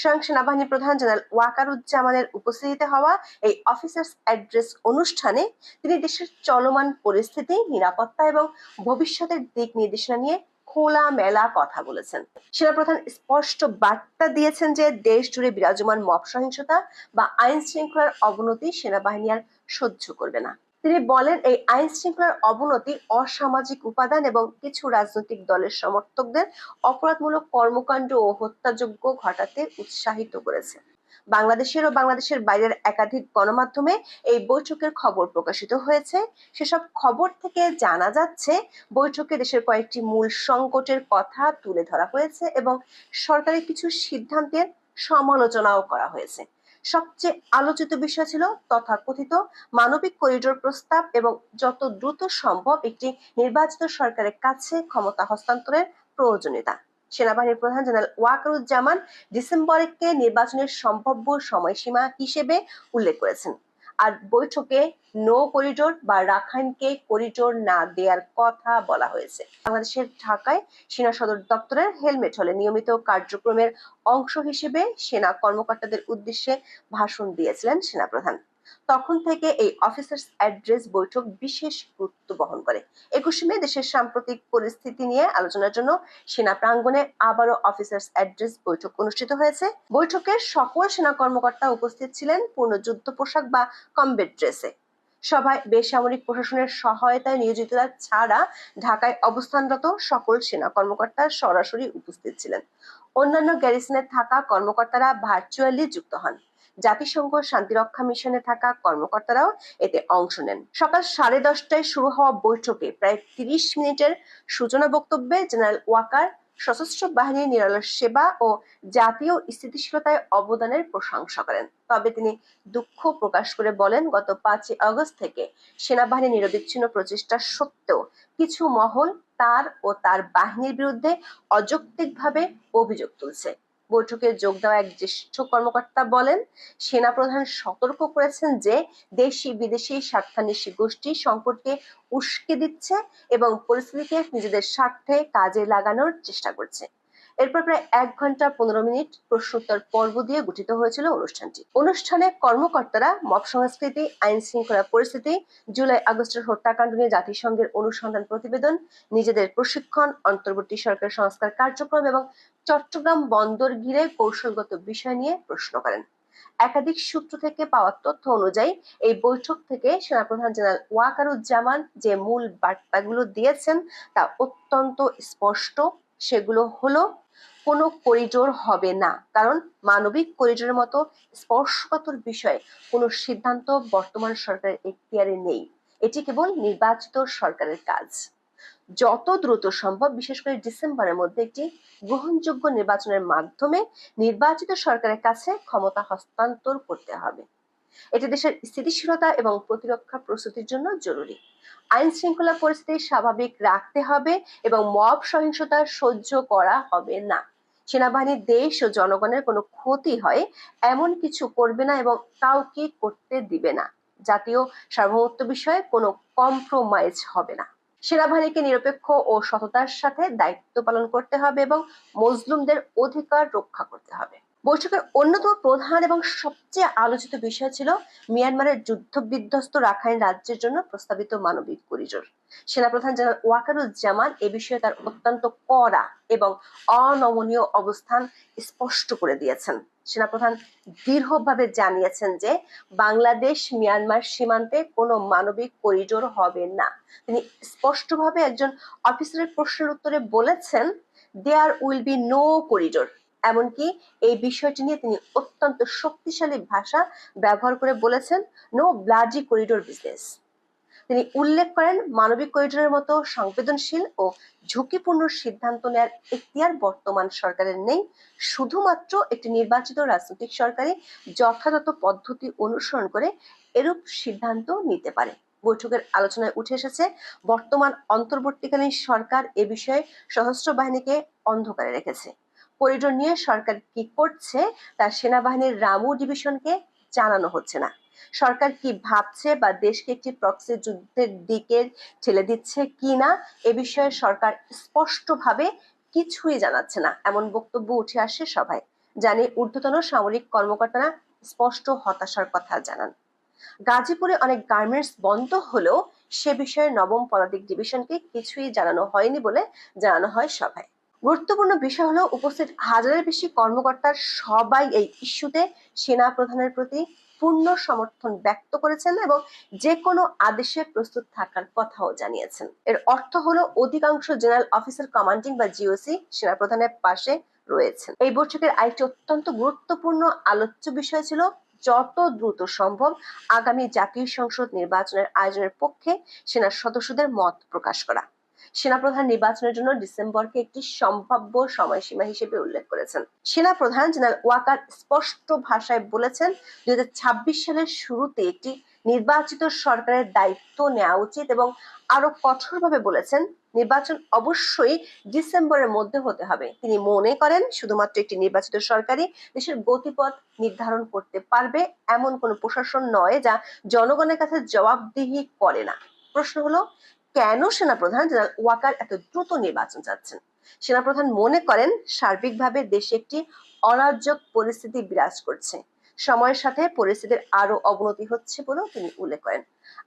স্বয়ং সেনাবাহিনী প্রধান জেনারেল ওয়াকারুজ্জামানের উপস্থিতিতে হওয়া এই অফিসার্স অ্যাড্রেস অনুষ্ঠানে তিনি দেশের চলমান পরিস্থিতি, নিরাপত্তা এবং ভবিষ্যতের দিক নির্দেশনা নিয়ে খোলামেলা কথা বলেছেন। সেনাপ্রধান স্পষ্ট বার্তা দিয়েছেন যে দেশ জুড়ে বিরাজমান মব সহিংসতা বা আইন শৃঙ্খলার অবনতি সেনাবাহিনী আর সহ্য করবে না। তিনি বলেন, এই আইন শৃঙ্খলার অবনতি অসামাজিক উপাদান এবং কিছু রাজনৈতিক দলের সমর্থকদের অপরাধমূলক কর্মকাণ্ড ও হত্যাযজ্ঞ ঘটাতে উৎসাহিত করেছে। বাংলাদেশের ও বাংলাদেশের বাইরের একাধিক গণমাধ্যমে এই বৈঠকের খবর প্রকাশিত হয়েছে। সেসব খবর থেকে জানা যাচ্ছে বৈঠকে দেশের কয়েকটি মূল সংকটের কথা তুলে ধরা হয়েছে এবং সরকারি কিছু সিদ্ধান্তের সমালোচনাও করা হয়েছে। সবচেয়ে আলোচিত বিষয় ছিল তথাকথিত মানবিক করিডোর প্রস্তাব এবং যত দ্রুত সম্ভব একটি নির্বাচিত সরকারের কাছে ক্ষমতা হস্তান্তরের প্রয়োজনীয়তা। সেনাবাহিনীর প্রধান জেনারেল ওয়াকারুজ্জামান ডিসেম্বরকে নির্বাচনের সম্ভাব্য সময়সীমা হিসেবে উল্লেখ করেছেন। আর বৈঠকে নো করিডোর বা রাখাইনকে করিডোর না দেওয়ার কথা বলা হয়েছে। বাংলাদেশের ঢাকায় সেনা সদর দপ্তরের হেলমেট হলে নিয়মিত কার্যক্রমের অংশ হিসেবে সেনা কর্মকর্তাদের উদ্দেশ্যে ভাষণ দিয়েছিলেন সেনাপ্রধান। তখন থেকে এই অফিসার্স অ্যাড্রেস বৈঠক বিশেষ গুরুত্ব বহন করে। 21 মে দেশের সাম্প্রতিক পরিস্থিতি নিয়ে আলোচনার জন্য সেনা প্রাঙ্গণে আবারও অফিসার্স অ্যাড্রেস বৈঠক অনুষ্ঠিত হয়েছে। বৈঠকে সকল সেনা কর্মকর্তা উপস্থিত ছিলেন পূর্ণ যুদ্ধ পোশাক বা কমব্যাট ড্রেসে। সভায় বেসামরিক প্রশাসনের সহায়তায় নিয়োজিতরা ছাড়া ঢাকায় অবস্থানরত সকল সেনা কর্মকর্তা সরাসরি উপস্থিত ছিলেন। অন্যান্য গ্যারিসনে থাকা কর্মকর্তারা ভার্চুয়ালি যুক্ত হন। জাতিসংঘ শান্তিরক্ষা মিশনে থাকা কর্মকর্তারাও এতে অংশ নেন। সকাল 10:30টায় শুরু হওয়া বৈঠকে প্রায় 30 মিনিটের সূচনা বক্তব্যে জেনারেল ওয়াকার সশস্ত্র বাহিনীর নিরলস সেবা ও জাতীয় স্থিতিশীলতায় অবদানের প্রশংসা করেন। তবে তিনি দুঃখ প্রকাশ করে বলেন, গত 5 আগস্ট থেকে সেনাবাহিনীর নিরবিচ্ছিন্ন প্রচেষ্টা সত্ত্বেও কিছু মহল তার ও তার বাহিনীর বিরুদ্ধে অযৌক্তিকভাবে অভিযোগ তুলছে। বৈঠকে যোগ দেওয়া এক জ্যেষ্ঠ কর্মকর্তা বলেন, সেনাপ্রধান সতর্ক করেছেন যে দেশি বিদেশি স্বার্থান্বেষী গোষ্ঠী সংকটকে উস্কে দিচ্ছে এবং পরিস্থিতিকে নিজেদের স্বার্থে কাজে লাগানোর চেষ্টা করছে। এরপর প্রায় 1 ঘন্টা 15 মিনিট প্রশ্নোত্তর পর্ব দিয়ে গঠিত হয়েছিল অনুষ্ঠানটি। অনুষ্ঠানে কর্মকর্তারা মব সংস্কৃতি, আইন শৃঙ্খলা পরিস্থিতি, জুলাই আগস্টের হত্যাকাণ্ড নিয়ে জাতিসংঘের অনুসন্ধান প্রতিবেদন, নিজেদের প্রশিক্ষণ, অন্তর্বর্তী সরকার সংস্কার কার্যক্রম এবং চট্টগ্রাম বন্দর ঘিরে কৌশলগত বিষয় নিয়ে প্রশ্ন করেন। একাধিক সূত্র থেকে পাওয়া তথ্য অনুযায়ী এই বৈঠক থেকে সেনাপ্রধান জেনারেল ওয়াকারুজ্জামান যে মূল বার্তাগুলো দিয়েছেন তা অত্যন্ত স্পষ্ট। সেগুলো হলো, কোনো করিডোর হবে না, কারণ মানবিক করিডোরের মতো স্পর্শকাতর বিষয়ে কোনো সিদ্ধান্ত বর্তমান সরকারের এখতিয়ারে নেই। এটি কেবল নির্বাচিত সরকারের কাজ। যত দ্রুত সম্ভব, বিশেষ করে ডিসেম্বরের মধ্যে একটি গ্রহণযোগ্য নির্বাচনের মাধ্যমে নির্বাচিত সরকারের কাছে ক্ষমতা হস্তান্তর করতে হবে। এটি দেশের স্থিতিশীলতা এবং প্রতিরক্ষা প্রস্তুতির জন্য জরুরি। আইন শৃঙ্খলা পরিস্থিতি স্বাভাবিক রাখতে হবে এবং মব সহিংসতা সহ্য করা হবে না। সেনাবাহিনী দেশ ও জনগণের কোনো ক্ষতি হয় এমন কিছু করবে না এবং কাউকে করতে দিবে না। জাতীয় সার্বভৌমত্ব বিষয়ে কোনো কম্প্রোমাইজ হবে না। সেনাবাহিনীকে নিরপেক্ষ ও সততার সাথে দায়িত্ব পালন করতে হবে এবং মজলুমদের অধিকার রক্ষা করতে হবে। বৈঠকের অন্যতম প্রধান এবং সবচেয়ে আলোচিত বিষয় ছিল মিয়ানমারের যুদ্ধ বিধ্বস্ত রাখাইন রাজ্যের জন্য প্রস্তাবিত মানবিক করিডোর। সেনাপ্রধান জেনারেল ওয়াকারুজ্জামান এ বিষয়ে তার অত্যন্ত কড়া এবং অনমনীয় অবস্থান স্পষ্ট করে দিয়েছেন। সেনাপ্রধান দৃঢ়ভাবে জানিয়েছেন যে বাংলাদেশ মিয়ানমার সীমান্তে কোনো মানবিক করিডোর হবে না। তিনি স্পষ্টভাবে একজন অফিসারের প্রশ্নের উত্তরে বলেছেন, there will be no corridor. এমনকি এই বিষয়টি নিয়ে তিনি অত্যন্ত শক্তিশালী ভাষা ব্যবহার করে বলেছেন, নো ব্লাডি করিডোর বিজনেস। তিনি উল্লেখ করেন, মানবিক করিডোরের মতো সংবেদনশীল ও ঝুঁকিপূর্ণ সিদ্ধান্ত নেওয়ার এখতিয়ার বর্তমান সরকারের নেই। শুধুমাত্র একটি নির্বাচিত রাজনৈতিক সরকারই যথাযথ পদ্ধতি অনুসরণ করে এরূপ সিদ্ধান্ত নিতে পারে। বৈঠকের আলোচনায় উঠে এসেছে, বর্তমান অন্তর্বর্তীকালীন সরকার এ বিষয়ে সশস্ত্র বাহিনীকে অন্ধকারে রেখেছে। করিডোর নিয়ে সরকার কি করছে তা সেনাবাহিনীর রামু ডিভিশনকে জানানো হচ্ছে না। সরকার কি ভাবছে বা দেশকে একটি প্রক্সি যুদ্ধের দিকে ঠেলে দিচ্ছে কিনা এ বিষয়ে সরকার স্পষ্টভাবে কিছুই জানাচ্ছে না, এমন বক্তব্য উঠে আসে সভায়। জানিয়ে ঊর্ধ্বতন সামরিক কর্মকর্তারা স্পষ্ট হতাশার কথা জানান। গাজীপুরে অনেক গার্মেন্টস বন্ধ হলেও সে বিষয়ে নবম পদাতিক ডিভিশনকে কিছুই জানানো হয়নি বলে জানানো হয় সভায়। গুরুত্বপূর্ণ বিষয় হলো উপস্থিত হাজারের বেশি কর্মকর্তার সবাই এই ইস্যুতে সেনা প্রধানের প্রতি পূর্ণ সমর্থন ব্যক্ত করেছেন এবং যে কোনো আদেশে প্রস্তুত থাকার কথাও জানিয়েছেন। এর অর্থ হলো অধিকাংশ জেনারেল অফিসার কমান্ডিং বা জিওসি সেনা প্রধানের পাশে রয়েছেন। এই বৈঠকের আরেকটি অত্যন্ত গুরুত্বপূর্ণ আলোচ্য বিষয় ছিল যত দ্রুত সম্ভব আগামী জাতীয় সংসদ নির্বাচনের আয়োজনের পক্ষে সেনা সদস্যদের মত প্রকাশ করা। সেনাপ্রধান নির্বাচনের জন্য ডিসেম্বরকে একটি সম্ভাব্য সময়সীমা হিসেবে উল্লেখ করেছেন। সেনাপ্রধান জেনারেল ওয়াকার স্পষ্ট ভাষায় বলেছেন 2026 সালের শুরুতে একটি নির্বাচিত সরকারের দায়িত্ব নেওয়া উচিত এবং আরো কঠোরভাবে বলেছেন নির্বাচন অবশ্যই ডিসেম্বরের মধ্যে হতে হবে। তিনি মনে করেন শুধুমাত্র একটি নির্বাচিত সরকারই দেশের গতিপথ নির্ধারণ করতে পারবে এমন কোনো প্রশাসন নয় যা জনগণের কাছে জবাবদিহি করে না। প্রশ্ন হলো কেন সেনাপ্রধান জেনারেল ওয়াকার এত দ্রুত নির্বাচন চাচ্ছেন? সেনাপ্রধান মনে করেন সার্বিকভাবে দেশে একটি অরাজক পরিস্থিতি বিরাজ করছে। সময়ের সাথে পরিস্থিতির আরো অবনতি হচ্ছে বলেও তিনি উল্লেখ করেন।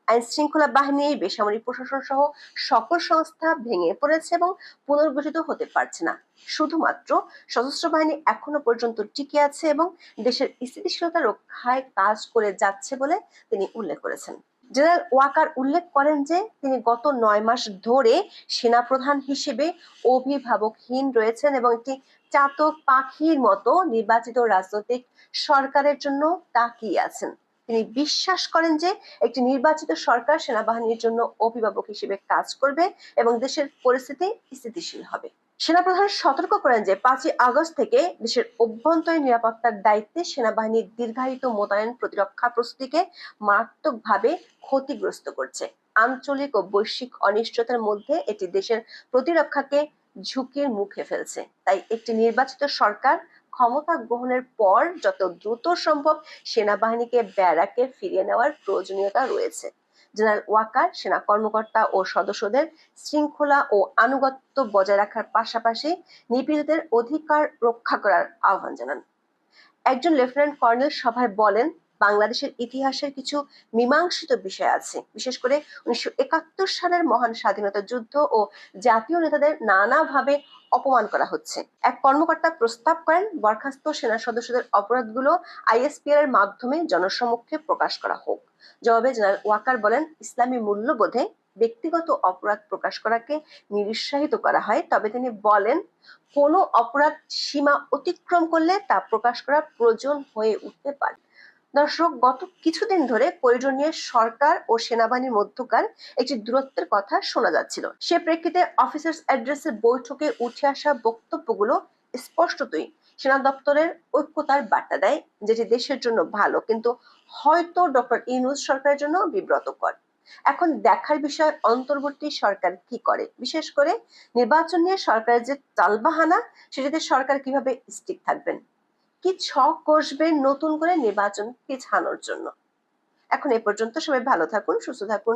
আইন শৃঙ্খলা বাহিনী, বেসামরিক প্রশাসন সহ সকল সংস্থা ভেঙে পড়েছে এবং পুনর্গঠিত হতে পারছে না। শুধুমাত্র সশস্ত্র বাহিনী এখনো পর্যন্ত টিকে আছে এবং দেশের স্থিতিশীলতা রক্ষায় কাজ করে যাচ্ছে বলে তিনি উল্লেখ করেছেন। জেনারেল ওয়াকার উল্লেখ করেন যে তিনি গত 9 মাস ধরে সেনাপ্রধান হিসেবে অভিভাবকহীন রয়েছেন এবং একটি চাতক পাখির মতো নির্বাচিত রাজনৈতিক সরকারের জন্য তাকিয়ে আছেন। তিনি বিশ্বাস করেন যে একটি নির্বাচিত সরকার সেনাবাহিনীর জন্য অভিভাবক হিসেবে কাজ করবে এবং দেশের পরিস্থিতি স্থিতিশীল হবে। সেনাপ্রধান সতর্ক করেন যে 5ই আগস্ট থেকে দেশের অভ্যন্তরীণ নিরাপত্তার দায়িত্বে সেনাবাহিনীর দীর্ঘায়িত মোতায়েন প্রতিরক্ষা প্রস্তুতিকে মারাত্মকভাবে ক্ষতিগ্রস্ত করছে। আঞ্চলিক ও বৈশ্বিক অনিশ্চয়তার মধ্যে এটি দেশের প্রতিরক্ষাকে ঝুঁকির মুখে ফেলছে। তাই একটি নির্বাচিত সরকার ক্ষমতা গ্রহণের পর যত দ্রুত সম্ভব সেনাবাহিনীকে ব্যারাকে ফিরিয়ে নেওয়ার প্রয়োজনীয়তা রয়েছে। জেনারেল ওয়াকার সেনা কর্মকর্তা ও সদস্যদের শৃঙ্খলা ও আনুগত্য বজায় রাখার পাশাপাশি নিপীড়িতদের অধিকার রক্ষা করার আহ্বান জানান। একজন লেফটেন্যান্ট কর্নেল সভায় বলেন, বাংলাদেশের ইতিহাসের কিছু মীমাংসিত বিষয় আছে, বিশেষ করে 1971 সালের মহান স্বাধীনতা যুদ্ধ ও জাতীয় নেতাদের নানাভাবে অপমান করা হচ্ছে। এক কর্মকর্তা প্রস্তাব করেন বরখাস্ত সেনা সদস্যদের অপরাধগুলো আইএসপিআর এর মাধ্যমে জনসমক্ষে প্রকাশ করা হোক। জবাবে জেনারেল ওয়াকার বলেন, ইসলামী মূল্যবোধে ব্যক্তিগত অপরাধ প্রকাশ করাকে নিরুৎসাহিত করা হয়, তবে তিনি বলেন কোনো অপরাধ সীমা অতিক্রম করলে তা প্রকাশ করা প্রয়োজন হয়ে উঠতে পারে। দর্শক, গত কিছুদিন ধরে করিডোর নিয়ে সরকার ও সেনাবাহিনীর মধ্যকার একটি দূরত্বের কথা শোনা যাচ্ছিল। সে প্রেক্ষিতে অফিসার্স অ্যাড্রেসের বৈঠকে উঠে আসা বক্তব্যগুলো স্পষ্টতই সেনা দপ্তরের ঐক্যতার বার্তা দেয়, যেটি দেশের জন্য ভালো, কিন্তু হয়তো ডক্টর ইউনূস সরকারের জন্য বিব্রতকর। এখন দেখার বিষয় অন্তর্বর্তী সরকার কি করে, বিশেষ করে নির্বাচন নিয়ে সরকারের যে টালবাহানা, সেটাতে সরকার কিভাবে স্টিক থাকবেন, কি ছক কষবেন নতুন করে নির্বাচন পিছানোর জন্য। এখন এ পর্যন্ত। সবাই ভালো থাকুন, সুস্থ থাকুন।